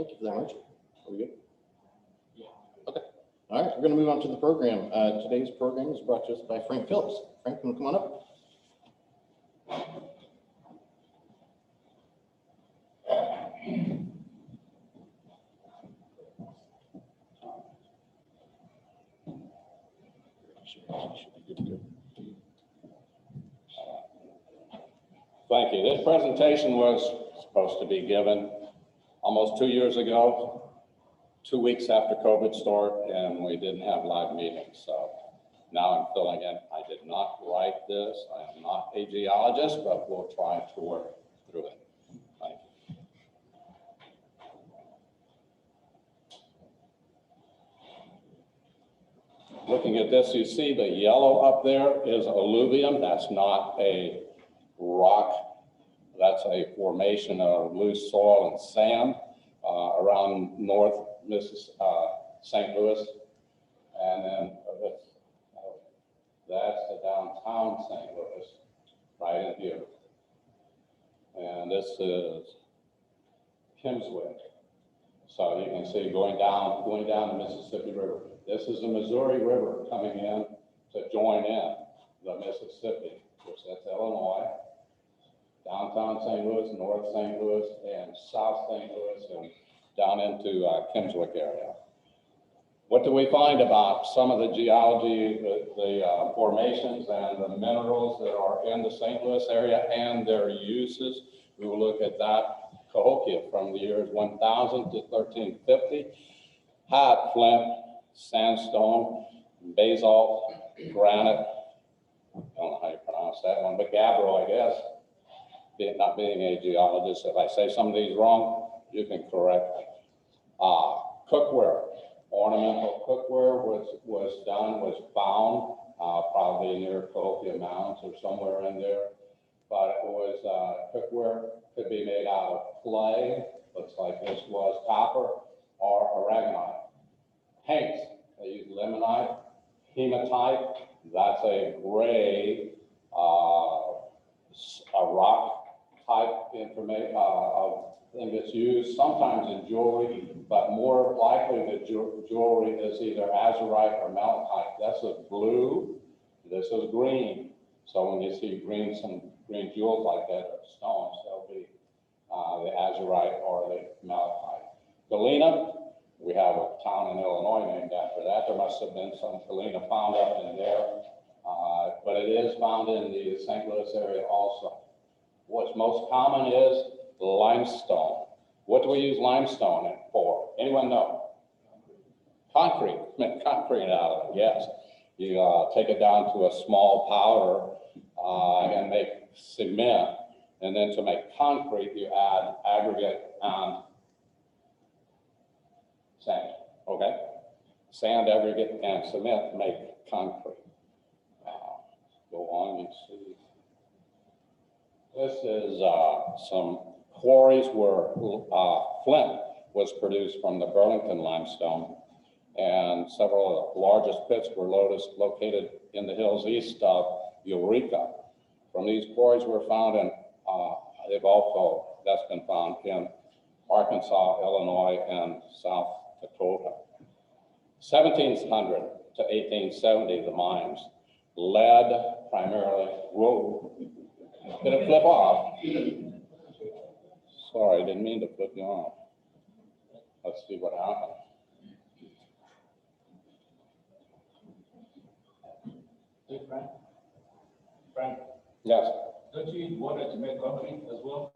Thank you very much. Are we good? Yeah. Okay. All right, we're going to move on to the program. Today's program is brought to us by Frank Phillips. Frank, can you come on up? Thank you. This presentation was supposed to be given almost 2 years ago, 2 weeks after COVID started, and we didn't have live meetings. So now I'm filling in. I did not write this. I am not a geologist, but we'll try to work through it. Thank you. Looking at this, you see the yellow up there is alluvium. That's not a rock. That's a formation of loose soil and sand around North St. Louis. And then that's the downtown St. Louis, right in here. And this is Kimmswick. So you can see going down the Mississippi River. This is the Missouri River coming in to join in the Mississippi, which that's Illinois, downtown St. Louis, North St. Louis, and South St. Louis, and down into Kimmswick area. What do we find about some of the geology, the formations and the minerals that are in the St. Louis area and their uses? We will look at that. Cahokia from the years 1000 to 1350 had flint, sandstone, basalt, granite. I don't know how you pronounce that one, but gabbro, I guess. Not being a geologist, if I say some of these wrong, you can correct me. Cookware, ornamental cookware was found probably near Cahokia Mounds or somewhere in there. But it was cookware, could be made out of clay, looks like this was copper, or aragonite. Paints, they use limonite, hematite, that's a gray, a rock type information thing that's used sometimes in jewelry, but more likely the jewelry is either azurite or malachite. That's a blue, this is green. So when you see some green jewels like that or stones, they'll be the azurite or the malachite. Galena, we have a town in Illinois named after that. There must have been some galena found up in there, but it is found in the St. Louis area also. What's most common is limestone. What do we use limestone for? Anyone know? Concrete. Make concrete out of it, yes. You take it down to a small powder and make cement. And then to make concrete, you add aggregate and sand, okay? Sand, aggregate, and cement make concrete. Go on, you see. This is some quarries where flint was produced from the Burlington limestone, and several of the largest pits were located in the hills east of Eureka. From these quarries were found in, that's been found in Arkansas, Illinois, and South Dakota. 1700 to 1870, the mines. Lead primarily. Whoa. Did it flip off? Sorry, I didn't mean to flip you off. Let's see what happened. Hey, Frank. Yes. Don't you need water to make concrete as well?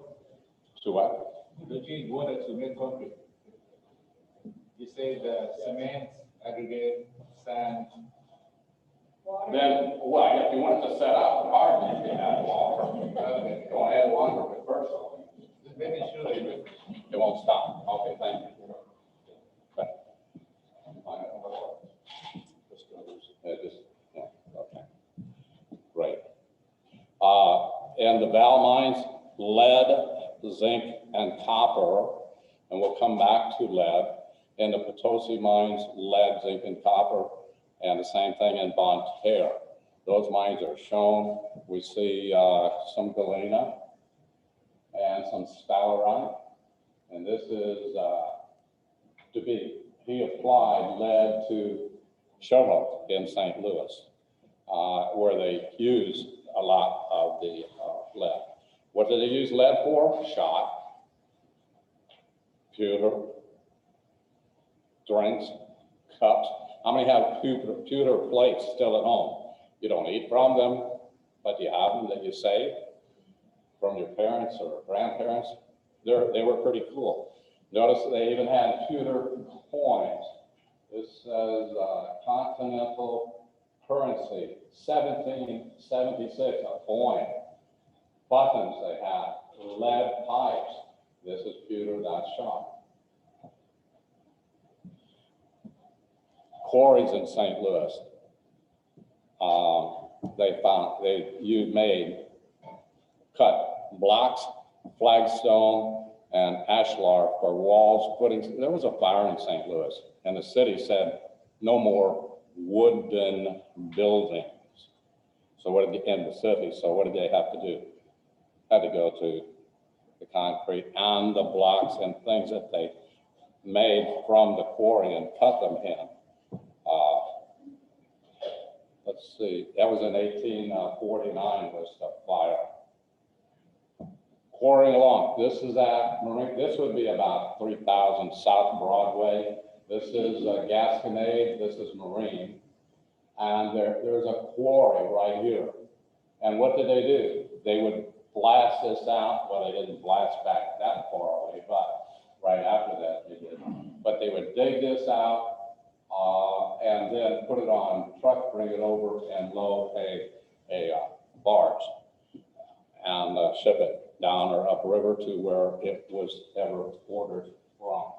To what? Don't you need water to make concrete? You say the cement, aggregate, sand. Then, well, if you want to set up the garden, you can add water. Okay. Go ahead, water with first. Just making sure that it won't stop. Okay, thank you. Okay. Okay. Great. And the Val mines, lead, zinc, and copper, and we'll come back to lead. In the Potosi mines, lead, zinc, and copper, and the same thing in Bonne Terre. Those mines are shown. We see some galena and some sphalerite, and this is to be. He applied lead to Cheltenham in St. Louis, where they use a lot of the lead. What did they use lead for? Shot, pewter, drinks, cups. How many have pewter plates still at home? You don't eat from them, but you have them that you saved from your parents or grandparents. They were pretty cool. Notice they even had pewter coins. This says continental currency, 1776, a coin. Buttons they had, lead pipes. This is pewter, that's shot. Quarries in St. Louis. Cut blocks, flagstone, and ashlar for walls. There was a fire in St. Louis, and the city said, no more wooden buildings. So what did in the city? So what did they have to do? Had to go to the concrete and the blocks and things that they made from the quarry and cut them in. Let's see, that was in 1849 was the fire. Quarrying along, this is at Marine, this would be about 3,000 South Broadway. This is Gasconade, this is Marine. And there's a quarry right here. And what did they do? They would blast this out. Well, they didn't blast back that far away, but right after that they did. But they would dig this out and then put it on truck, bring it over and load a barge and ship it down or upriver to where it was ever ordered from.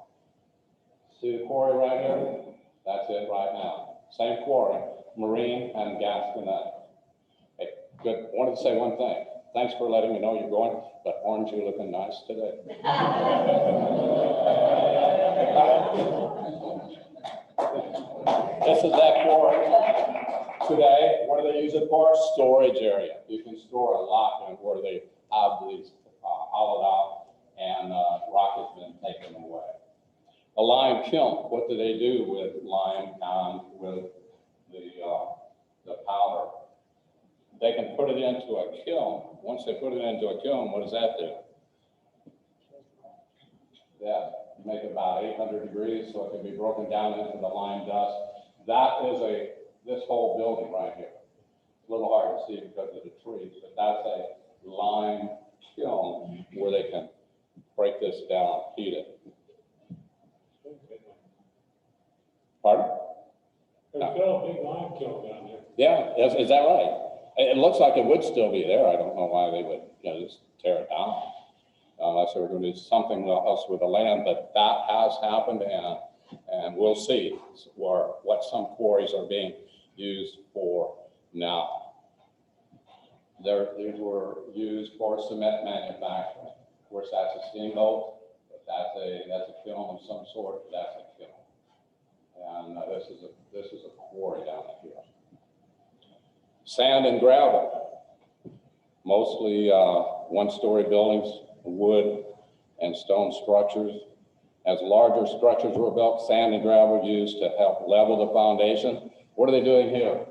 See the quarry right here? That's it right now. Same quarry, Marine and Gasconade. Hey, good. Wanted to say one thing. Thanks for letting me know you're going, but orange, you're looking nice today. This is that quarry today. What do they use it for? Storage area. You can store a lot in where they have these hollowed out and rock has been taken away. A lime kiln. What do they do with lime and with the powder? They can put it into a kiln. Once they put it into a kiln, what does that do? Yeah, make it about 800 degrees so it can be broken down into the lime dust. That is this whole building right here. It's a little hard to see because of the trees, but that's a lime kiln where they can break this down, heat it. Pardon? There's still a big lime kiln down there. Yeah, is that right? It looks like it would still be there. I don't know why they would just tear it down unless they were going to do something else with the land, but that has happened and we'll see what some quarries are being used for now. These were used for cement manufacturing. Of course, that's a steamboat, but that's a kiln of some sort. That's a kiln, and this is a quarry down here. Sand and gravel, mostly one-story buildings, wood and stone structures. As larger structures were built, sand and gravel were used to help level the foundation. What are they doing here?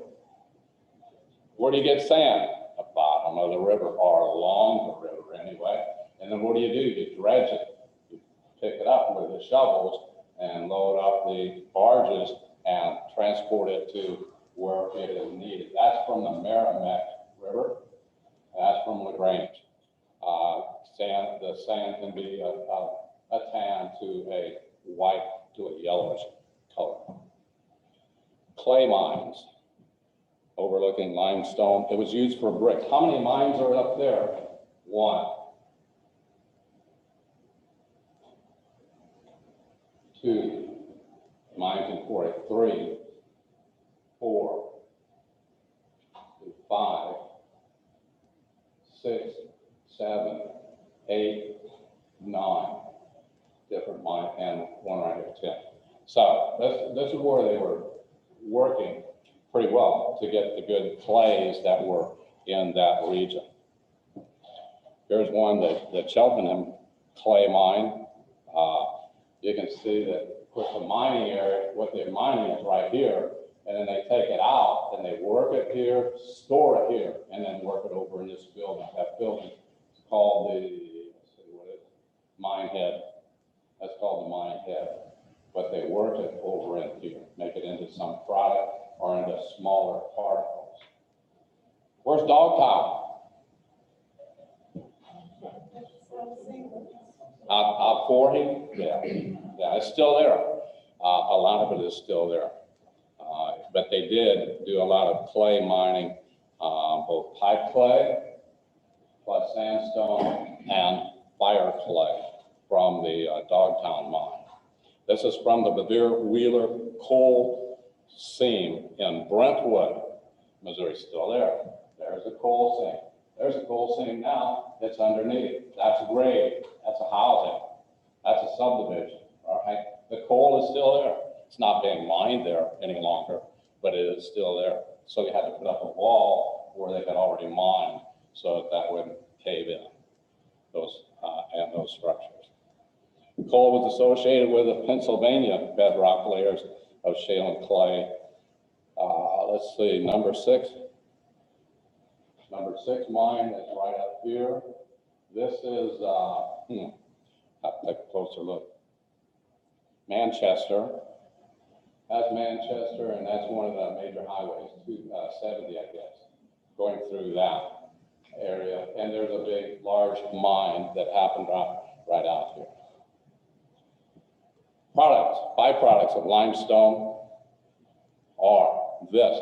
Where do you get sand? The bottom of the river, or along the river anyway. And then what do? You dredge it. You pick it up with the shovels and load up the barges and transport it to where it is needed. That's from the Merrimack River. That's from LaGrange. The sand can be a tan to a white to a yellowish color. Clay mines, overlooking limestone. It was used for brick. How many mines are up there? 1. 2. Mines and quarry. 3. 4. 5. 6. 7. 8. 9. Different mine, and one right here, 10. So this is where they were working pretty well to get the good clays that were in that region. Here's one, the Cheltenham clay mine. you can see that, of course, the mining area, what they're mining is right here, and then they take it out and they work it here, store it here, and then work it over in this building. That building is called the, let's see what it is, mine head. That's called the mine head. But they work it over in here, make it into some product or into smaller particles. Where's Dogtown? Out 40? Yeah, it's still there. A lot of it is still there. But they did do a lot of clay mining, both pipe clay, plus sandstone, and fire clay from the Dogtown Mine. This is from the Wheeler coal seam in Brentwood, Missouri, still there. There's a coal seam. There's a coal seam now that's underneath. That's a grade. That's a housing. That's a subdivision, all right? The coal is still there. It's not being mined there any longer, but it is still there. So we had to put up a wall where they had already mined so that wouldn't cave in, those structures. Coal was associated with the Pennsylvania bedrock layers of shale and clay. Let's see, number six mine is right up here. This is, have to take a closer look. Manchester. That's Manchester, and that's one of the major highways, 270, I guess, going through that area. And there's a big, large mine that happened right out here. Products, byproducts of limestone are this.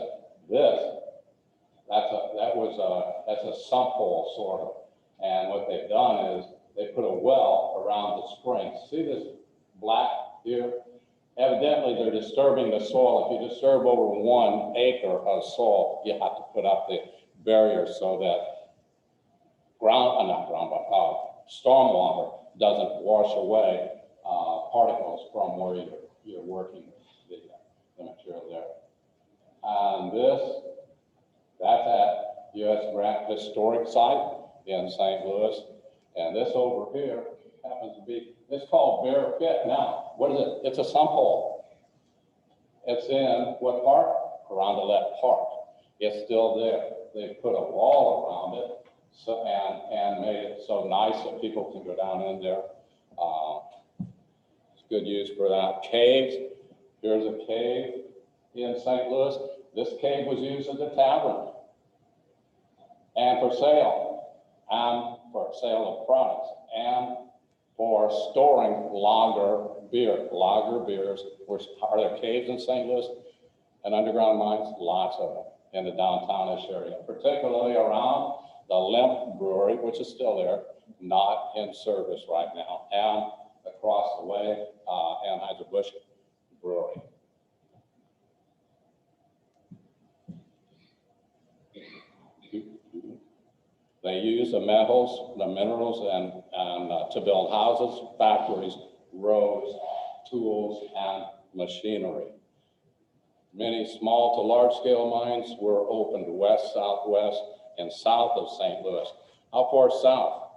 That's a sump hole, sort of. And what they've done is they put a well around the spring. See this black here? Evidently, they're disturbing the soil. If you disturb over 1 acre of soil, you have to put up the barrier so that stormwater doesn't wash away particles from where you're working the material there. And that's at U.S. Grant Historic Site in St. Louis. And this over here happens to be, it's called Bear Pit now. What is it? It's a sump hole. It's in what park? Carondelet Park. It's still there. They put a wall around it and made it so nice that people can go down in there. It's good use for that. Caves. Here's a cave in St. Louis. This cave was used as a tavern and for sale of products and for storing lager beer. Lager beers. Are there caves in St. Louis and underground mines? Lots of them in the downtownish area, particularly around the Limp Brewery, which is still there, not in service right now, and across the way, Anheuser-Busch Brewery. They use the minerals and to build houses, factories, roads, tools, and machinery. Many small to large scale mines were opened west, southwest, and south of St. Louis. How far south?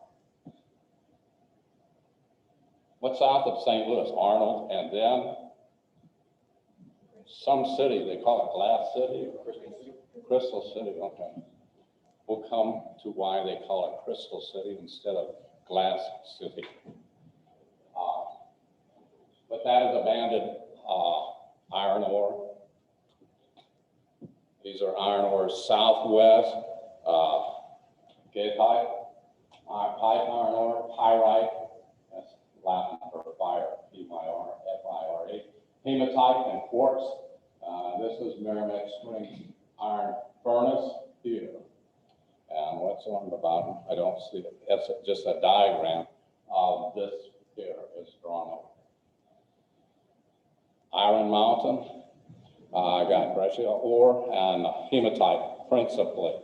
What's south of St. Louis? Arnold, and then some city, they call it Glass City? Crystal City, okay. We'll come to why they call it Crystal City instead of Glass City. But that is abandoned iron ore. These are iron ores southwest, Gaytite, pipe iron ore, pyrite, that's Latin for fire, P-Y-R-F-I-R-E, hematite and quartz. This is Merrimack Springs iron furnace here. And what's on the bottom? I don't see it. It's just a diagram of this here is drawn over. Iron Mountain, I got breccia ore and hematite principally.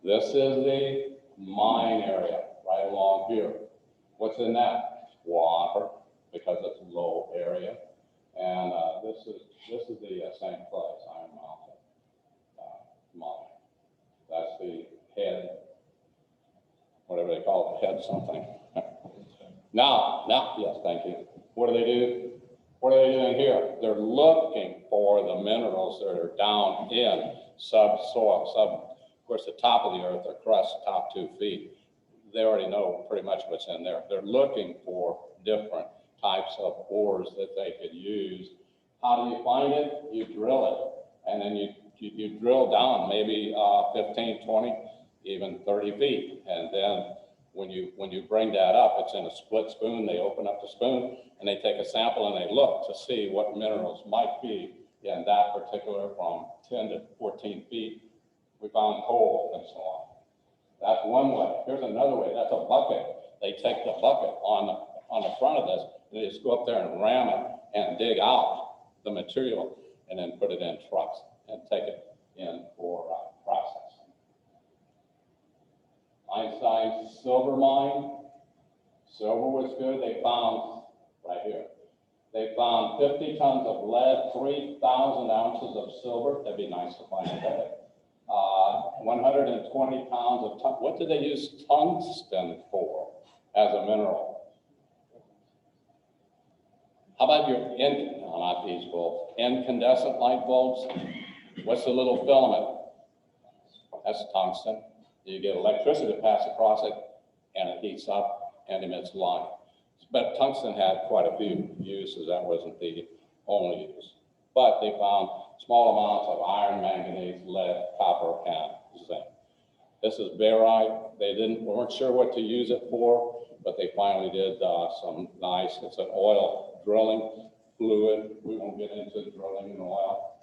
This is the mine area right along here. What's in that? Water, because it's a low area. And this is the same place, Iron Mountain mine. That's the head, whatever they call it, head something. Now, yes, thank you. What do? What are they doing here? They're looking for the minerals that are down in subsoil, of course, the top of the earth, the crust, top 2 feet. They already know pretty much what's in there. They're looking for different types of ores that they could use. How do you find it? You drill it, and then you drill down maybe 15, 20, even 30 feet. And then when you bring that up, it's in a split spoon. They open up the spoon and they take a sample and they look to see what minerals might be in that particular from 10 to 14 feet. We found coal and so on. That's one way. Here's another way. That's a bucket. They take the bucket on the front of this, and they just go up there and ram it and dig out the material and then put it in trucks and take it in for processing. Einstein's silver mine. Silver was good. They found, right here, they found 50 tons of lead, 3,000 ounces of silver. That'd be nice to find today. 120 pounds of tungsten. What did they use tungsten for as a mineral? How about your not these bulbs, incandescent light bulbs? What's the little filament? That's tungsten. You get electricity to pass across it, and it heats up and emits light. But tungsten had quite a few uses. That wasn't the only use. But they found small amounts of iron, manganese, lead, copper, and zinc. This is barite. They weren't sure what to use it for, but they finally did some nice, it's an oil drilling fluid. We won't get into drilling in oil,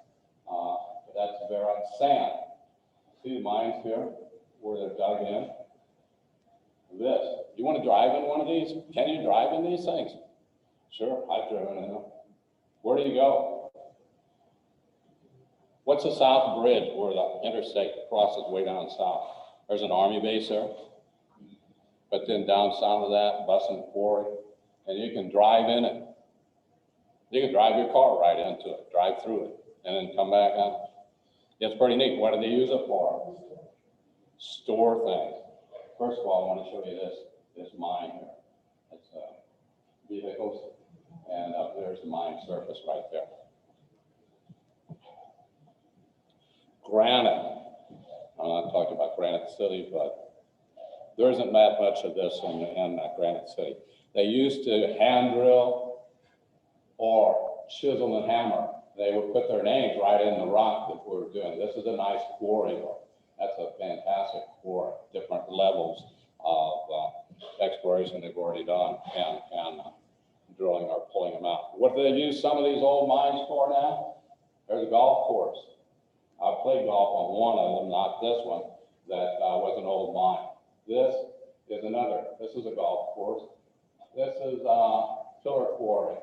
but that's barite. Sand. See the mines here where they're dug in? This. You want to drive in one of these? Can you drive in these things? Sure, I've driven in them. Where do you go? What's the South Bridge where the interstate crosses way down south? There's an army base there. But then down south of that, bus and quarry, and you can drive in it. You can drive your car right into it, drive through it, and then come back out. It's pretty neat. What do they use it for? Store things. First of all, I want to show you this mine here. It's vehicles, and up there's the mine surface right there. Granite. I'm not talking about Granite City, but there isn't that much of this in Granite City. They used to hand drill or chisel and hammer. They would put their names right in the rock that we were doing. This is a nice quarry. That's a fantastic quarry. Different levels of exploration they've already done and drilling or pulling them out. What do they use some of these old mines for now? There's a golf course. I played golf on one of them, not this one, that was an old mine. This is another. This is a golf course. This is a pillar quarry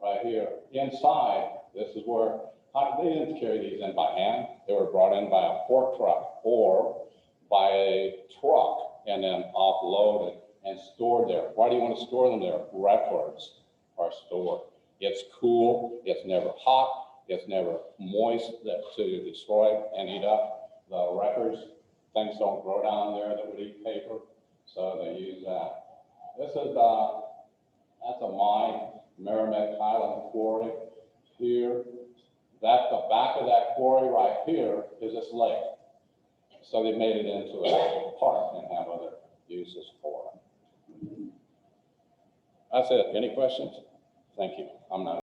right here. Inside, this is where they didn't carry these in by hand. They were brought in by a fork truck or by a truck and then offloaded and stored there. Why do you want to store them there? Records are stored. It's cool. It's never hot. It's never moist to destroy and eat up the records. Things don't grow down there that would eat paper, so they use that. This is that's a mine, Merrimack Highland Quarry. Here, that's the back of that quarry right here is this lake. So they made it into a park and have other uses for it. That's it. Any questions? Thank you. I'm not.